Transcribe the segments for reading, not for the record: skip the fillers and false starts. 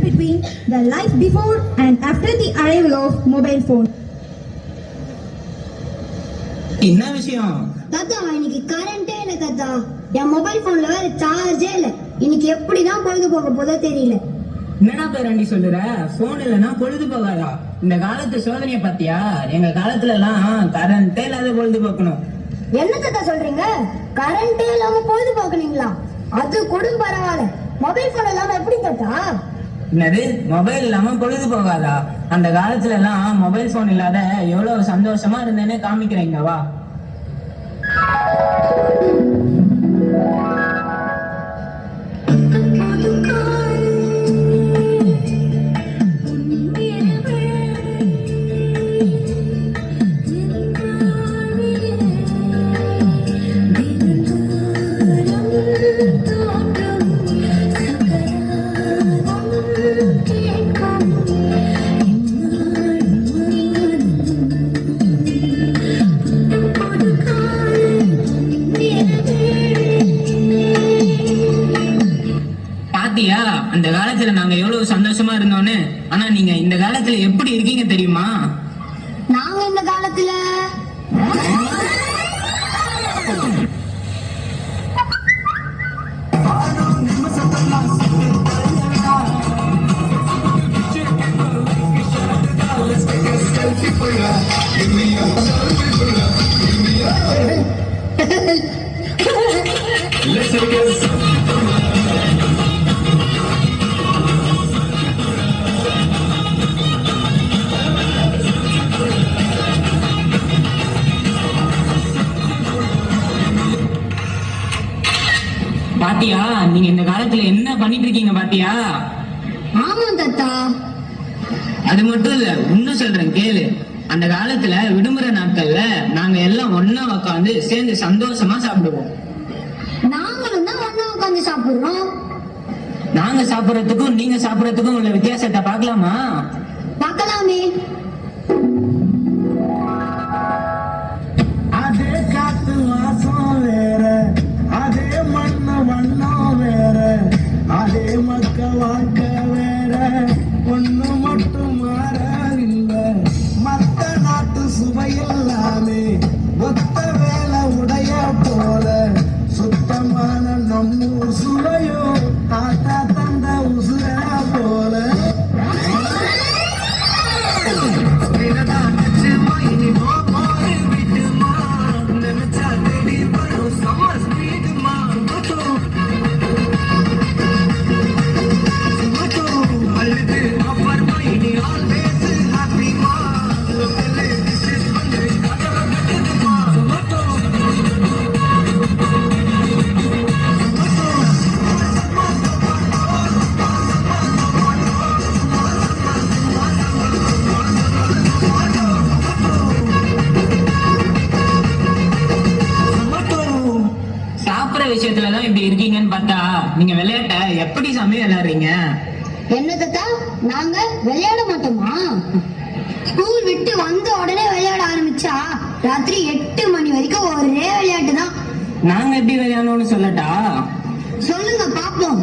between the life before and after the arrival of mobile phone. என்ன விஷயம் தாத்தா? இன்னைக்கு கரண்டே இல்ல தாத்தா. என் மொபைல் போன்ல வேற சார்ஜே இல்ல. இன்னைக்கு எப்படிதான் பொழுது போக போதோ தெரியல. என்னடா பேராண்டி சொல்லுற? போன் இல்லைன்னா பொழுது போகாதா? இந்த காலத்து சோதனைய பாத்தியா? எங்க காலத்துல எல்லாம் கரண்டே இல்லாத பொழுது போக்கணும். என்ன தாத்தா சொல்றீங்க? கரண்டே இல்லாம பொழுது போக்குனீங்களா? அது கூட பரவாயில்ல. மொபைல் போன் இல்லாம எப்படி தாத்தா? என்னது மொபைல் இல்லாம பொழுது போகாதா? அந்த காலத்துல எல்லாம் மொபைல் போன் இல்லாத எவ்வளவு சந்தோஷமா இருந்தேன்னு காமிக்கிறீங்க வா. அந்த காலத்துல நாங்க எவ்வளவு சந்தோஷமா இருந்தோம்னு. ஆனா நீங்க இந்த காலத்துல எப்படி இருக்கீங்க தெரியுமா? நாங்க இந்த காலத்துல பாத்தியா நீங்க இந்த காலத்துல என்ன பண்ணிட்டு இருக்கீங்க பாத்தியா? ஆமா தாத்தா. அது மட்டும் இல்ல, இன்னும் சொல்றேன் கேளு. அந்த காலத்துல விடுமுறை நாட்கள்ல நாங்க எல்லாம் ஒன்னா உட்காந்து சேர்ந்து சந்தோஷமா சாப்பிடுவோம். நாங்களும் தான் ஒன்னா உட்காந்து சாப்பிடுறோம். நாங்க சாப்பிடறதுக்கும் நீங்க சாப்பிடறதுக்கும் உள்ள வித்தியாசத்தை பார்க்கலாமா? பார்க்கலாமே. அதே காத்து வாசம் வேற, அதே மண்ணு வண்ணம் வேற, அதே மக்க வாழ்க்கை வேற, ஒண்ணு மட்டும் மாறவில்லை. மத்த நாட்டு சுவையெல்லாமே ஒத்த வேலை உடைய போல, சுத்தமான நம்மூர் சுவையோ தாத்தா தந்த உசுர போல. விஷயத்துலதான் இப்படி இருக்கீங்கன்னு பார்த்தா நீங்க விளையாட்ட எப்படி சாமி விளையாடுறீங்க? என்ன தாத்தா, நாங்க விளையாட மாட்டோமா? ஸ்கூல் விட்டு வந்த உடனே விளையாட ஆரம்பிச்சா ராத்திரி 8 மணி வரைக்கும் ஒரே விளையாட்டு தான். நாங்க எப்படி விளையாடணும்னு சொல்லட்டா? சொல்லுங்க பாப்போம்.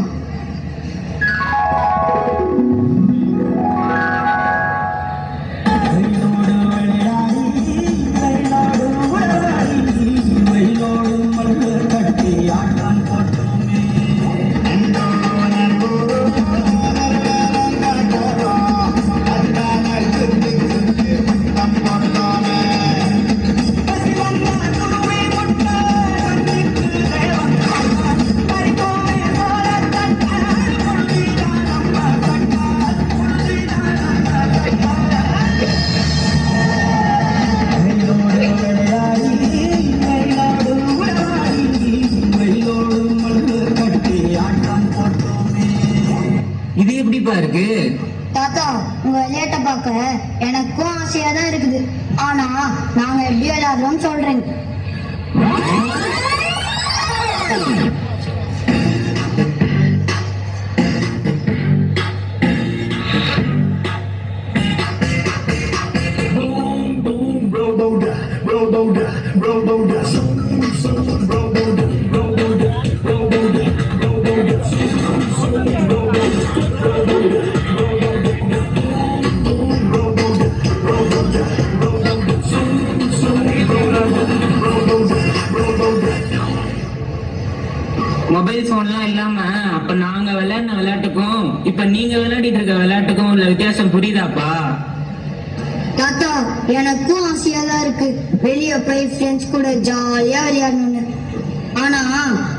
இது எப்படிப்பா இருக்கு? தாத்தா, உங்க விளையாட்ட பார்க்க எனக்கும் ஆசையா தான் இருக்குது. ஆனா நாங்க எப்படி விளையாடுறோம் சொல்றேன். இப்ப நீங்க விளையாடிட்டு இருக்க விளையாட்டுக்கும் உள்ள வித்தியாசம் புரியுதாப்பா? தாத்தா எனக்கும் ஆசையா தான் இருக்கு வெளிய போய் ஃப்ரெண்ட்ஸ் கூட ஜாலியா விளையாடணும்னு. ஆனா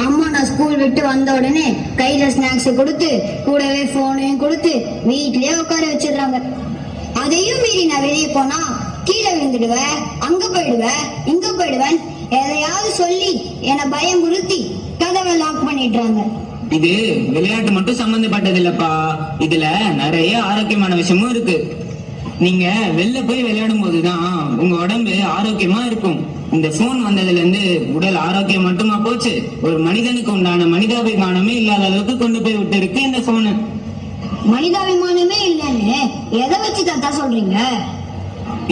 அம்மா நான் ஸ்கூல் விட்டு வந்த உடனே கையில ஸ்நாக்ஸ் கொடுத்து கூடவே போனையும் கொடுத்து வீட்லயே உட்கார வச்சிடுறாங்க. அதையும் மீறி நான் வெளியே போனா கீழே விழுந்துடுவேன், அங்க போயிடுவேன், இங்க போயிடுவேன், எதையாவது சொல்லி என்னை பயமுறுத்தி கதவை லாக் பண்ணிடுறாங்க. இது விளையாட்டு மட்டும் சம்பந்தப்பட்டது இல்லப்பா, இதுல நிறைய ஆரோக்கியமான விஷயமும் இருக்கு. நீங்க வெளில போய் விளையாடும் போதுதான் உங்க உடம்பு ஆரோக்கியமா இருக்கும். இந்த போன் வந்ததுல இருந்து உடல் ஆரோக்கியம் மட்டுமா போச்சு, ஒரு மனிதனுக்கு உண்டான மனிதாபிமானமே இல்லாத அளவுக்கு கொண்டு போய் விட்டு இருக்கு இந்த போனு. மனிதாபிமானமே இல்லைன்னு எதை வச்சு தாத்தா சொல்றீங்க?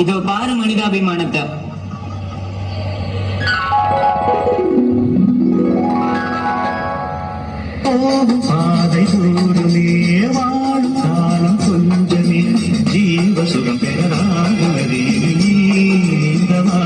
இதோ பாரு மனிதாபிமானத்தை. பாதை தூரமே வாழும் காலம் கொஞ்சமே ஜீவ சுகம் பெறலாகுவதே நீந்தவா.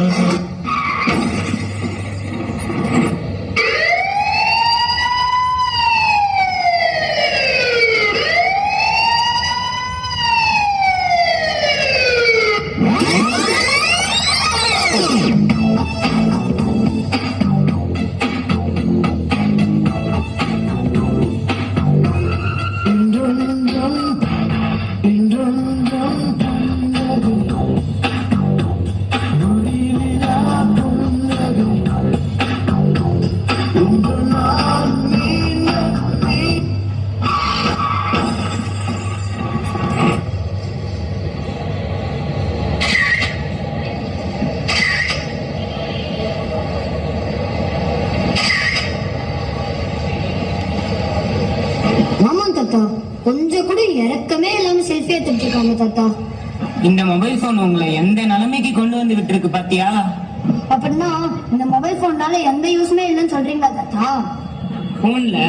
ஆமா தாத்தா, கொஞ்சம் கூட இறக்கமே இல்லாம செல்ஃபி எடுத்துட்டு இருக்காங்க தாத்தா. இந்த மொபைல் போன் உங்களை எந்த நிலைமைக்கு கொண்டு வந்து விட்டு இருக்கு பாத்தியா? அப்படின்னா இந்த மொபைல் போன்னால எந்த யூஸ்மே இல்லைன்னு சொல்றீங்களா தாத்தா? போன்ல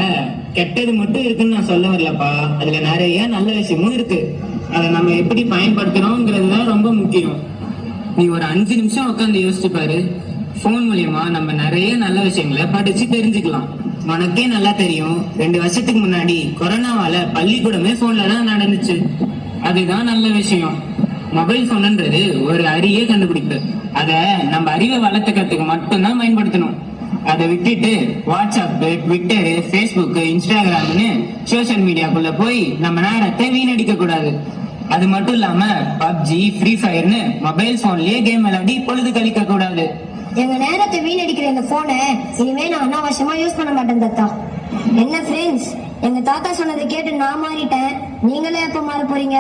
கெட்டது மட்டும் இருக்குன்னு நான் சொல்ல வரலப்பா, அதுல நிறைய நல்ல விஷயமும் இருக்கு. அதை நம்ம எப்படி பயன்படுத்துறோம்ங்கிறது தான் ரொம்ப முக்கியம். நீ ஒரு 5 நிமிஷம் உட்காந்து யோசிச்சு பாரு, போன் மூலியமா நம்ம நிறைய நல்ல விஷயங்களை படிச்சு தெரிஞ்சுக்கலாம். உனக்கே நல்லா தெரியும், 2 வருஷத்துக்கு முன்னாடி கொரோனாவால பள்ளிக்கூடமே போன்ல தான் நடந்துச்சு. அதுதான் நல்ல விஷயம். மொபைல் போன்ன்றது ஒரு அரிய கண்டுபிடிப்பு. அத நம்ம அறிவை வளர்த்துக்கிறதுக்கு மட்டும்தான் பயன்படுத்தணும். அதை விட்டுட்டு வாட்ஸ்அப், ட்விட்டர், ஃபேஸ்புக், இன்ஸ்டாகிராம்னு சோசியல் மீடியாக்குள்ள போய் நம்ம நேரத்தை வீணடிக்க கூடாது. அது மட்டும் இல்லாம பப்ஜி, ஃப்ரீ ஃபயர்னு மொபைல் போன்லயே கேம் விளையாடி பொழுது கழிக்க கூடாது. எங்க நேரத்தை வீணடிக்கிற இந்த போனை இனிமே நான் அனாவசியமா யூஸ் பண்ண மாட்டேன் தாத்தா. என்ன ஃப்ரெண்ட்ஸ், எங்க தாத்தா சொன்னதை கேட்டு நான் மாறிட்டேன், நீங்களே எப்ப மாற போறீங்க?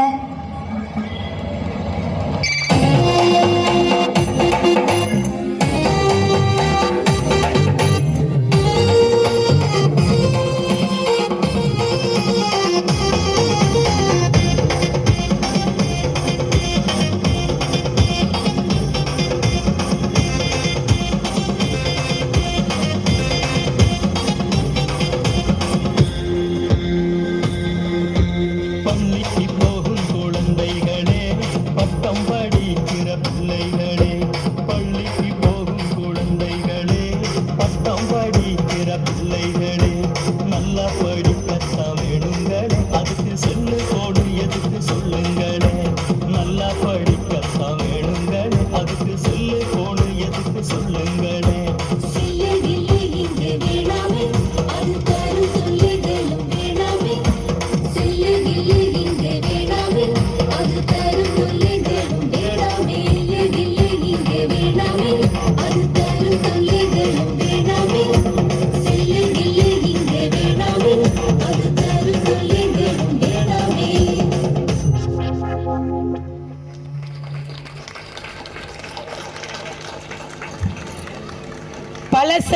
பள்ளிக்கு